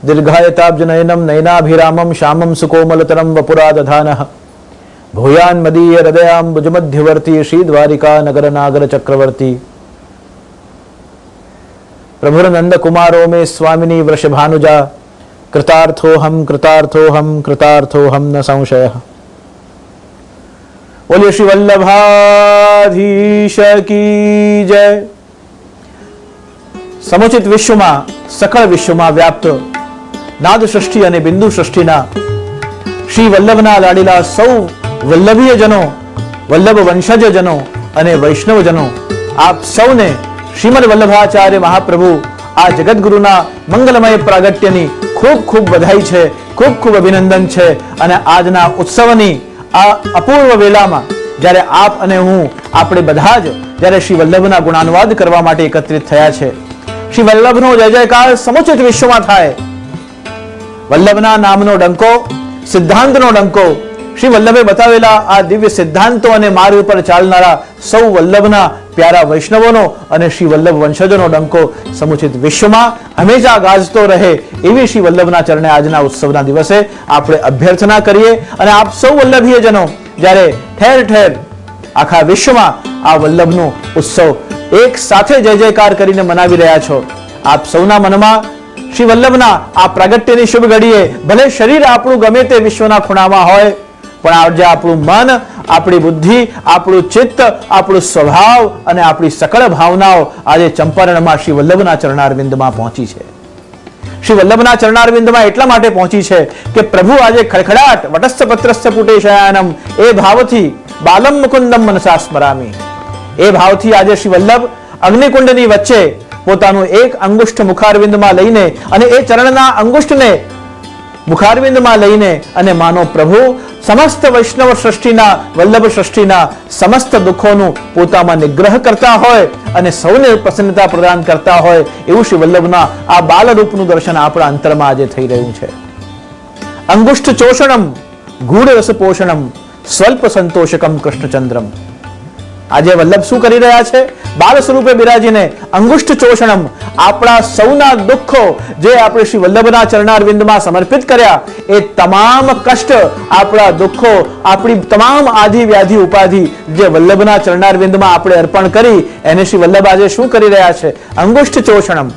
दीर्घायताब्जनयनं नयनाभिरामं श्यामं सुकोमलतरं वपुरादधानः भूयान् मदीय हृदयाम्बुजमध्यवर्ती श्रीद्वारिका नगर चक्रवर्ती प्रभुर्नंद कुमारो मे स्वामिनी वृषभानुजा कृतार्थोहम कृतार्थोहम कृतार्थोहम न संशयः। बोलिए श्री वल्लभाधीश की जय। સમુચિત વિશ્વમાં સકળ વિશ્વમાં વ્યાપ્ત નાદ સૃષ્ટિ અને બિંદુ સૃષ્ટિના શ્રી વલ્લભના લાડીલા સૌ વલ્લભીયજનો, વલ્લભ વંશજજનો અને વૈષ્ણવજનો, આપ સૌને શ્રીમદ વલ્લભાચાર્ય મહાપ્રભુ આ જગતગુરુના મંગલમય પ્રાગટ્યની ખૂબ ખૂબ બધાઈ છે, ખૂબ ખૂબ અભિનંદન છે। અને આજના ઉત્સવની આ અપૂર્વ વેલામાં જ્યારે આપ અને હું આપણે બધા જ જ્યારે શ્રી વલ્લભના ગુણાનુવાદ કરવા માટે એકત્રિત થયા છે, શ્રી વલ્લભનો જય જયકાર સમુચિત વિશ્વમાં થાય। વલ્લભના નામનો ડંકો, સિદ્ધાંતનો ડંકો, શ્રી વલ્લભે બતાવેલા આ દિવ્ય સિદ્ધાંતો અને માર્ગ પર ચાલનારા સૌ વલ્લભના પ્યારા વૈષ્ણવોનો અને શ્રી વલ્લભ વંશજોનો ડંકો સમુચિત વિશ્વમાં હંમેશા ગાજતો રહે એવી શ્રી વલ્લભના ચરણે આજના ઉત્સવના દિવસે આપણે અભ્યર્થના કરીએ। અને આપ સૌ વલ્લભીયજનો જ્યારે ઠેર ઠેર આખા વિશ્વમાં આ વલ્લભનો ઉત્સવ એક સાથે જય જયકાર કરીને મનાવી રહ્યા છો, આપ સૌના મનમાં શ્રી વલ્લભના આ પ્રાગટ્યની શુભ ઘડીએ ભલે શરીર આપણું ગમે તે વિશ્વના ખૂણામાં હોય, પણ આજે આપણું મન, આપણી બુદ્ધિ, આપણું ચિત્ત, આપણું સ્વભાવ અને આપણી સકળ ભાવનાઓ આજે ચંપારણમાં શ્રી વલ્લભના ચરણારવિંદમાં પહોંચી છે। શ્રી વલ્લભના ચરણારવિંદમાં એટલા માટે પહોંચી છે કે પ્રભુ આજે ખડખડાટ વટસ્થ પત્રસ્થ પુટેશયાનમ એ ભાવથી બાલમ મુકુંદમ મનસા સ્મરામી, એ ભાવથી આજે શ્રી વલ્લભ અગ્નિકુંડની વચ્ચે પોતાનું એક અંગુષ્ઠ મુખારવિંદમાં લઈને અને એ ચરણના અંગુષ્ઠને મુખારવિંદમાં લઈને અને માનો પ્રભુ સમસ્ત વૈષ્ણવ સૃષ્ટિના, વલ્લભ સૃષ્ટિના સમસ્ત દુઃખોનું પોતામાં નિગ્રહ કરતા હોય અને સૌને પ્રસન્નતા પ્રદાન કરતા હોય એવું શ્રી વલ્લભના આ બાલરૂપનું દર્શન આપણા અંતરમાં આજે થઈ રહ્યું છે। અંગુષ્ઠ ચોષણમ ગૂઢ રસ પોષણમ સ્વલ્પ સંતોષકમ કૃષ્ણચંદ્રમ, આજે વલ્લભ શું કરી રહ્યા છે? બાલ સ્વરૂપે બિરાજીને અંગુષ્ઠ ચોષણમ, આપણા સૌના દુઃખો જે આપણે શ્રી વલ્લભના ચરણારવિંદમાં સમર્પિત કર્યા એ તમામ કષ્ટ, આપણા દુઃખો, આપણી તમામ આધિ વ્યાધિ ઉપાધિ જે વલ્લભના ચરણારવિંદમાં આપણે અર્પણ કરી એને શ્રી વલ્લભ આજે શું કરી રહ્યા છે? અંગુષ્ઠ ચોષણમ,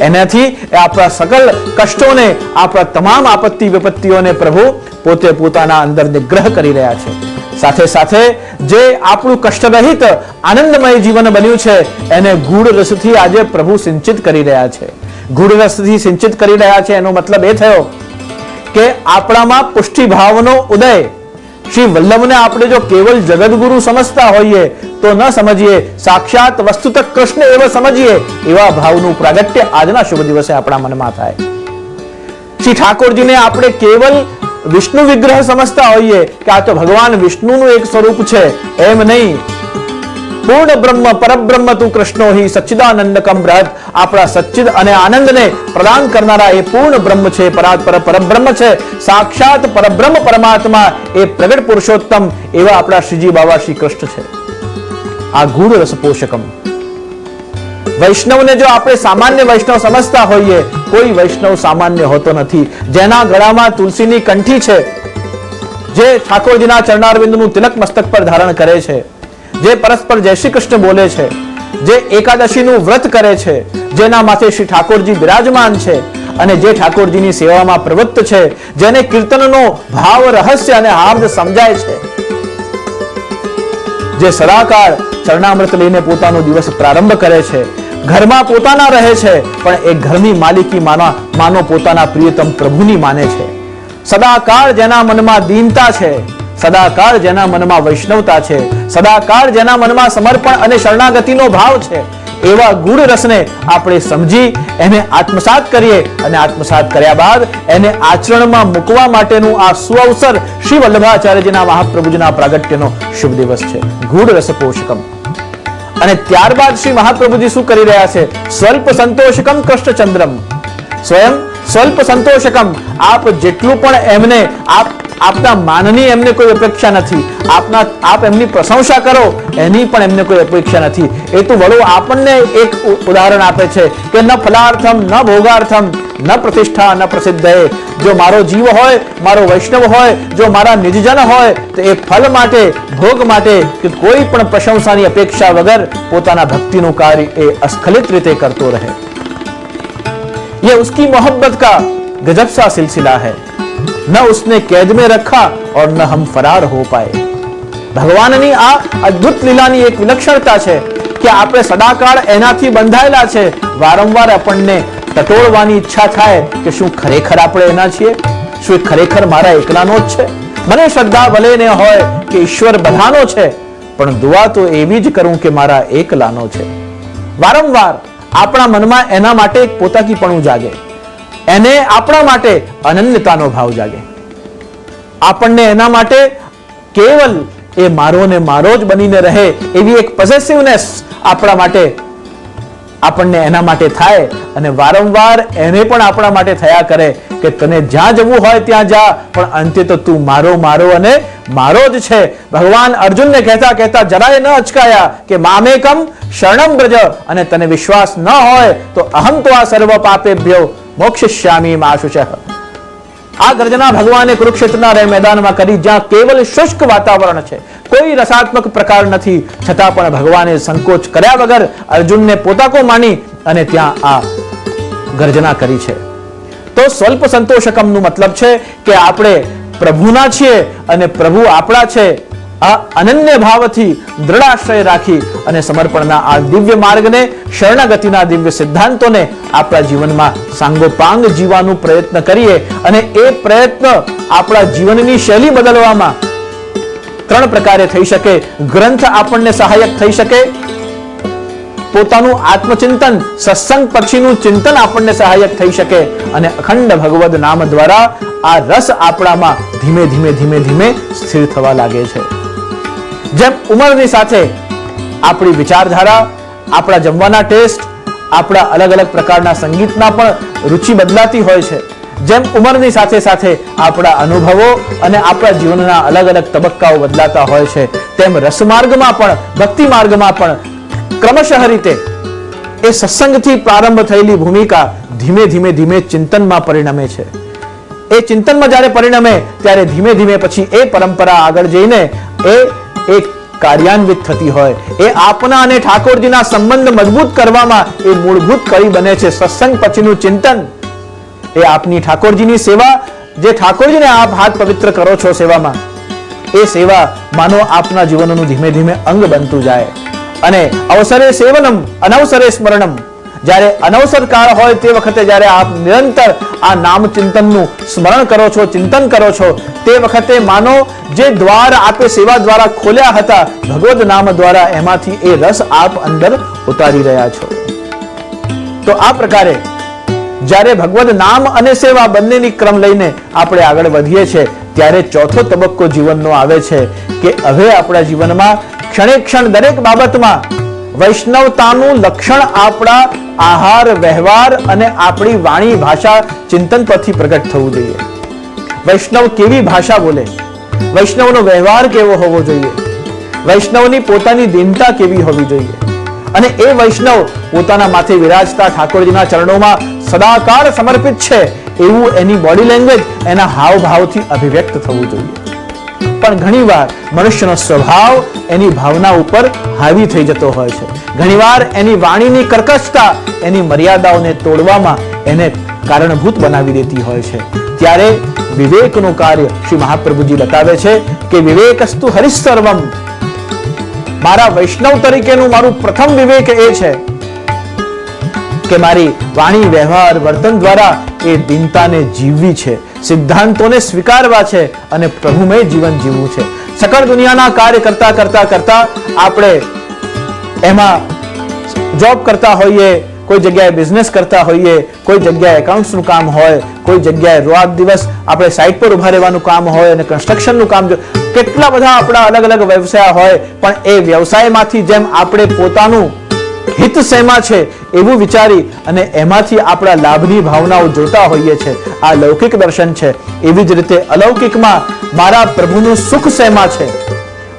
એનાથી આપણા સકલ કષ્ટોને, આપણા તમામ આપત્તિ વિપત્તિઓને પ્રભુ પોતે પોતાના અંદર નિગ્રહ કરી રહ્યા છે। સાથે સાથે જે આપણું કષ્ટરહિત આનંદમય જીવન બન્યું છે એને ગૂઢ રસથી આજે પ્રભુ સિંચિત કરી રહ્યા છે। ગૂઢ રસથી સિંચિત કરી રહ્યા છે એનો મતલબ એ થયો કે આપણામાં પુષ્ટિ ભાવનો ઉદય, શ્રી વલ્લભને આપણે જો કેવલ જગતગુરુ સમજતા હોઈએ તો ન સમજીએ, સાક્ષાત વસ્તુતઃ કૃષ્ણ એવા સમજીએ એવા ભાવનું પ્રાગટ્ય આજના શુભ દિવસે આપણા મનમાં થાય। શ્રી ઠાકોરજીને આપણે કેવલ વિષ્ણુ વિગ્રહ સમજતા હોઈએ કે આ તો ભગવાન વિષ્ણુનું એક સ્વરૂપ છે, એમ નહીં, પૂર્ણ બ્રહ્મ પરબ્રહ્મ તું કૃષ્ણો હિ સચ્ચિદાનંદકમ બૃહદ, આપણા સચ્ચિદ અને આનંદને પ્રદાન કરનારા એ પૂર્ણ બ્રહ્મ છે, પરાત્પર પરબ્રહ્મ છે, સાક્ષાત પરબ્રહ્મ પરમાત્મા એ પ્રગટ પુરુષોત્તમ એવા આપણા શ્રીજી બાબા શ્રી કૃષ્ણ છે। આ ગૂઢ રસ પોષકમ, વૈષ્ણવને જો આપણે સામાન્ય વૈષ્ણવ સમજતા હોઈએ, કોઈ વૈષ્ણવ સામાન્ય હોતો નથી। જેના ગળામાં તુલસીની કંઠી છે, જે ઠાકોરજીના ચરણારવિંદનું તિલક મસ્તક પર ધારણ કરે છે, જે પરસ્પર જય શ્રી કૃષ્ણ બોલે છે, જે એકાદશીનું વ્રત કરે છે, જેના માથે શ્રી ઠાકોરજી બિરાજમાન છે અને જે ઠાકોરજીની સેવામાં પ્રવૃત્ત છે, જેને કીર્તનનો ભાવ, રહસ્ય અને હાર્દ સમજાય છે, જે સદાકાળ ચરણામૃત લઈને પોતાનો દિવસ પ્રારંભ કરે છે, ઘરમાં પોતાના રહે છે પણ એ ઘરની માલિકી માનો પોતાના પ્રિયતમ પ્રભુની માને છે, સદાકાળ જેના મનમાં દીનતા છે, સદાકાળ જેના મનમાં વૈષ્ણવતા છે, સદાકાળ જેના મનમાં સમર્પણ અને શરણાગતિનો ભાવ છે, એવા ગૂઢ રસને આપણે સમજી એને આત્મસાત કરીએ અને આત્મસાત કર્યા બાદ એને આચરણમાં મૂકવા માટેનું આ સુઅવસર શ્રી વલ્લભાચાર્યજીના મહાપ્રભુજીના પ્રાગટ્યનો શુભ દિવસ છે। ગૂઢ રસ પોષકમ, અને ત્યારબાદ શ્રી મહાપ્રભુજી શું કરી રહ્યા છે? સ્વલ્પ સંતોષકમ કૃષ્ણચંદ્રમ, સ્વયં સ્વલ્પ સંતોષકમ, આપ જેટલું પણ એમને આપના માનની એમને કોઈ અપેક્ષા નથી, આપ એમની પ્રશંસા કરો એની પણ એમને કોઈ અપેક્ષા નથી। એ તો વડો આપણને એક ઉદાહરણ આપે છે કે ન ફલાર્થમ ન ભોગાર્થમ ન પ્રતિષ્ઠા ન પ્રસિદ્ધે. જો મારો જીવ હોય, મારો વૈષ્ણવ હોય, જો મારા નિજજન હોય તો એ ફલ માટે, ભોગ માટે કે કોઈ પણ પ્રશંસાની અપેક્ષા વગર પોતાના ભક્તિનું કાર્ય એ અસ્ખલિત રીતે કરતો રહે. ये उसकी मोहब्बत का गजब सा सिलसिला है. न उसने कैद में रखा और न हम फरार हो पाए. ભગવાનની આ અદ્ભુત લીલાની એક વિલક્ષણતા છે કે આપણે સદાકાળ એનાથી બંધાયેલા છે. વારંવાર આપણને ટટોળવાની ઈચ્છા થાય કે શું ખરેખર આપણે એના છીએ? શું ખરેખર મારા એકલાનો જ છે? મને શ્રદ્ધા ભલે ને હોય કે ઈશ્વર બધાનો છે, પણ દુઆ તો એવી જ કરું કે મારા એકલાનો છે. વારંવાર આપણા મનમાં એના માટે એક પોતાકીપણું જાગે, એને આપણા માટે અનન્યતાનો ભાવ જાગે. આપણને એના માટે કેવલ એ મારો ને મારો જ બનીને રહે એવી એક પોઝેસિવનેસ આપણા માટે, આપણને એના માટે થાય અને વારંવાર એને પણ આપણા માટે થયા કરે કે તને જ્યાં જવું હોય ત્યાં જા, પણ અંતે તો તું મારો મારો અને મારો જ છે. ભગવાન અર્જુનને કહેતા કહેતા જરાય ન અચકાયા કે મામેકમ શરણમ બ્રજ, અને તને વિશ્વાસ ન હોય તો અહમ તો આ સર્વ પાપેભ્યો મોક્ષિષ્યામિ માશુષઃ. આ ગર્જના ભગવાને કુરુક્ષેત્રના મેદાનમાં કરી, જ્યાં કેવલ શુષ્ક વાતાવરણ છે, કોઈ રસાત્મક પ્રકાર નથી, છતાં પણ ભગવાને સંકોચ કર્યા વગર અર્જુનને પોતાકો માની અને ત્યાં આ ગર્જના કરી છે. તો સ્વલ્પ સંતોષકમનું મતલબ છે કે આપણે પ્રભુના છીએ અને પ્રભુ આપણા છે. આ અનન્ય ભાવથી દ્રઢ આશ્રય રાખી અને સમર્પણના આ દિવ્ય માર્ગને, શરણાગતિના દિવ્ય સિદ્ધાંતોને આપણા જીવનમાં સાંગોપાંગ જીવવાનો પ્રયત્ન કરીએ. અને એ પ્રયત્ન આપણા જીવનની શૈલી બદલવામાં 3 પ્રકારે થઈ શકે. ગ્રંથ આપણને સહાયક થઈ શકે, પોતાનું આત્મચિંતન, સત્સંગ પછીનું ચિંતન આપણને સહાયક થઈ શકે, અને અખંડ ભગવદ નામ દ્વારા આ રસ આપણામાં ધીમે ધીમે ધીમે ધીમે સ્થિર થવા લાગે છે. જેમ ઉંમરની સાથે આપણી વિચારધારા, આપણા જમવાના ટેસ્ટ, આપણા અલગ અલગ પ્રકારના સંગીતના પણ રુચિ બદલાતી હોય છે, જેમ ઉંમરની સાથે સાથે આપણા અનુભવો અને આપણા જીવનના અલગ અલગ તબક્કાઓ બદલાતા હોય છે, તેમ રસમાર્ગમાં પણ, ભક્તિ માર્ગમાં પણ ક્રમશઃ રીતે એ સત્સંગથી પ્રારંભ થયેલી ભૂમિકા ધીમે ધીમે ધીમે ચિંતનમાં પરિણમે છે. એ ચિંતનમાં જ્યારે પરિણમે ત્યારે ધીમે ધીમે પછી એ પરંપરા આગળ જઈને એ કાર્યાન્વિત થતી હોય. એ આપના અને ઠાકોરજીના સંબંધ મજબૂત કરવામાં એ મૂળભૂત કડી બને છે. સત્સંગ પછીનું ચિંતન એ આપની ઠાકોરજીની સેવા, જે ઠાકોરજીને આપ હાથ પવિત્ર કરો છો સેવામાં, એ સેવા માનો આપના જીવનનું ધીમે ધીમે અંગ બનતું જાય. અને અવસરે સેવનમ અનવસરે સ્મરણમ, જ્યારે અનવસર કાળ હોય તે વખતે જ્યારે આપ નિરંતર આ નામ ચિંતનનું સ્મરણ કરો છો, ચિંતન કરો છો, તે વખતે માનો જે દ્વાર આપે સેવા દ્વારા ખોલ્યા હતા ભગવદ નામ દ્વારા, એમાંથી એ રસ આપ અંદર ઉતારી રહ્યા છો. તો આ પ્રકારે જ્યારે ભગવદ નામ અને સેવા બંનેની ક્રમ લઈને આપણે આગળ વધીએ છીએ, ત્યારે ચોથો તબક્કો જીવનનો આવે છે કે હવે આપણા જીવનમાં ક્ષણે ક્ષણ દરેક બાબતમાં વૈષ્ણવતાનું લક્ષણ આપણા આહાર, વ્યવહાર અને આપણી વાણી, ભાષા, ચિંતન પરથી પ્રગટ થવું જોઈએ. વૈષ્ણવ કેવી ભાષા બોલે, વૈષ્ણવનો વ્યવહાર કેવો હોવો જોઈએ, વૈષ્ણવની પોતાની દીનતા કેવી હોવી જોઈએ, અને એ વૈષ્ણવ પોતાના માથે વિરાજતા ઠાકોરજીના ચરણોમાં સદાકાળ સમર્પિત છે એવું એની બોડી લેંગ્વેજ, એના હાવભાવથી અભિવ્યક્ત થવું જોઈએ. પણ ઘણીવાર મનુષ્યનો સ્વભાવ એની ભાવના ઉપર હાવી થઈ જતો હોય છે. ઘણીવાર એની વાણીની કર્કશતા એની મર્યાદાઓને તોડવામાં એને કારણભૂત બનાવી દેતી હોય છે. ત્યારે વિવેકનું કાર્ય શ્રી મહાપ્રભુજી બતાવે છે કે વિવેકસ્તુ હરિસર્વમ. મારા વૈષ્ણવ તરીકેનું મારું પ્રથમ વિવેક એ છે કે મારી વાણી, વ્યવહાર, વર્તન દ્વારા એ દીનતાને જીવવી છે, સિદ્ધાંતોને સ્વીકારવા છે અને પ્રભુમય જીવન જીવવું છે. સકળ દુનિયાના કાર્ય કરતા કરતા કરતા આપણે એમાં જોબ કરતા હોઈએ, કોઈ જગ્યાએ બિઝનેસ કરતા હોઈએ, કોઈ જગ્યાએ એકાઉન્ટ્સનું કામ હોય, કોઈ જગ્યાએ રાત દિવસ આપણે સાઇટ પર ઉભા રહેવાનું કામ હોય અને કન્સ્ટ્રક્શનનું કામ, કેટલા બધા આપણા અલગ અલગ વ્યવસાય હોય, પણ એ વ્યવસાયમાંથી જેમ આપણે પોતાનું હિત શેમાં છે એવું વિચારી અને એમાંથી આપણા લાભની ભાવનાઓ જોતા હોઈએ છે, આ લૌકિક દર્શન છે. એવી જ રીતે અલૌકિકમાં મારા પ્રભુનું સુખ શેમાં છે,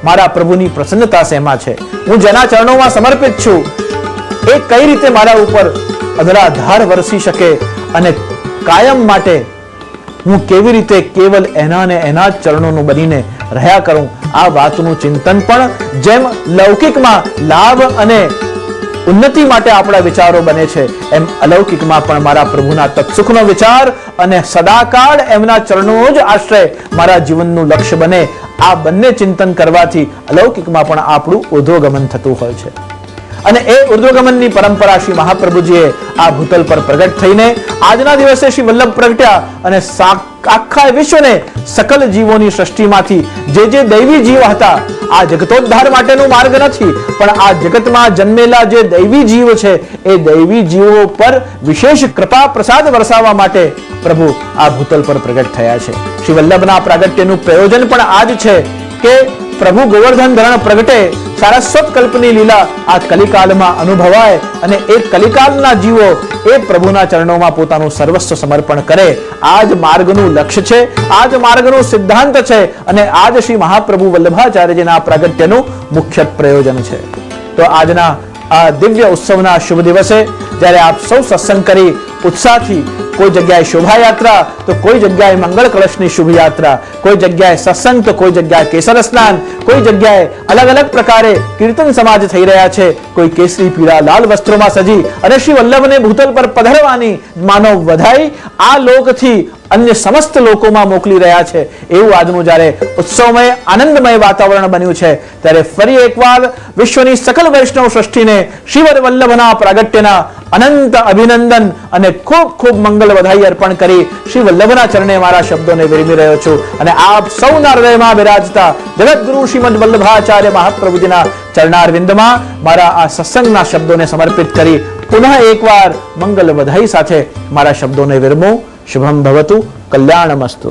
મારા પ્રભુની પ્રસન્નતા શેમાં છે, હું જેના ચરણોમાં સમર્પિત છું એ કઈ રીતે મારા ઉપર અધરાધાર વરસી શકે, અને કાયમ માટે હું કેવી રીતે કેવલ એના ને એના જ ચરણોનું બનીને રહ્યા કરું, આ વાતનું ચિંતન પણ જેમ લૌકિકમાં લાભ અને ઉન્નતિ માટે આપણા વિચારો બને છે, એમ અલૌકિકમાં પણ મારા પ્રભુના તત્સુખનો વિચાર અને સદાકાળ એમના ચરણોનો જ આશ્રય મારા જીવનનું લક્ષ્ય બને. આ બંને ચિંતન કરવાથી અલૌકિકમાં પણ આપણું ઉર્ધ્વગમન થતું હોય છે. અને એ ઉર્ધ્વગમનની પરંપરા શ્રી મહાપ્રભુજીએ આ ભૂતલ પર પ્રગટ થઈને આજના દિવસે શ્રી વલ્લભ પ્રગટ્યા અને આખા વિશ્વને સકલ જીવોની સૃષ્ટિમાંથી જે દૈવી જીવ હતા, આ જગતોદ્ધાર માટેનો માર્ગ નથી, પણ આ જગતમાં જન્મેલા જે દૈવી જીવ છે એ દૈવી જીવો પર વિશેષ કૃપા પ્રસાદ વરસાવવા માટે પ્રભુ આ ભૂતલ પર પ્રગટ થયા છે. શ્રી વલ્લભના પ્રાગટ્યનું પ્રયોજન પણ આ જ છે કે પ્રભુ ગોવર્ધન ધરણ પ્રગટે, સારસ્વત કલ્પની લીલા આ કલિકાલમાં અનુભવાય અને એ કલિકાલના જીવો એ પ્રભુના ચરણોમાં પોતાનું સર્વસ્વ સમર્પણ કરે. આ જ માર્ગનું લક્ષ્ય છે, આ જ માર્ગનું સિદ્ધાંત છે અને આ જ શ્રી મહાપ્રભુ વલ્લભાચાર્યજીના પ્રાગટ્યનું મુખ્ય પ્રયોજન છે. તો આજના આ દિવ્ય ઉત્સવના શુભ દિવસે જ્યારે આપ સૌ સત્સંગ કરી ઉત્સાહથી, કોઈ જગ્યાએ શોભાયાત્રા તો કોઈ જગ્યાએ મંગળ કળશની શુભ યાત્રા, કોઈ જગ્યાએ સત્સંગ તો કોઈ જગ્યાએ કેસર સ્નાન, કોઈ જગ્યાએ અલગ અલગ પ્રકારે કીર્તન સમાજ થઈ રહ્યા છે, કોઈ કેસરી પીળા લાલ વસ્ત્રોમાં સજી અને શ્રી વલ્લભને ભૂતલ પર પધરવાની માનવ વધાઈ આ લોકથી અન્ય સમસ્ત લોકોમાં મોકલી રહ્યા છે. એવું આજનું જ્યારે ઉત્સવમય આનંદમય વાતાવરણ બન્યું છે, ત્યારે ફરી એકવાર વિશ્વની સકલ વૈષ્ણવ સૃષ્ટિને શ્રીવર વલ્લભના પ્રાગટ્યના અનંત અભિનંદન અને ખૂબ ખૂબ મંગલ વધાઈ અર્પણ કરી શ્રી વલ્લભના ચરણે મારા શબ્દોને વિરમી રહ્યો છું અને આપ સૌના હૃદયમાં બિરાજતા જગતગુરુ શ્રીમદ વલ્લભાચાર્ય મહાપ્રભુજીના ચરણારવિંદમાં મારા આ સત્સંગના શબ્દોને સમર્પિત કરી પુનઃ એકવાર મંગલ વધાઈ સાથે મારા શબ્દોને વિરમું. શુભમ ભવતુ, કલ્યાણમસ્તુ.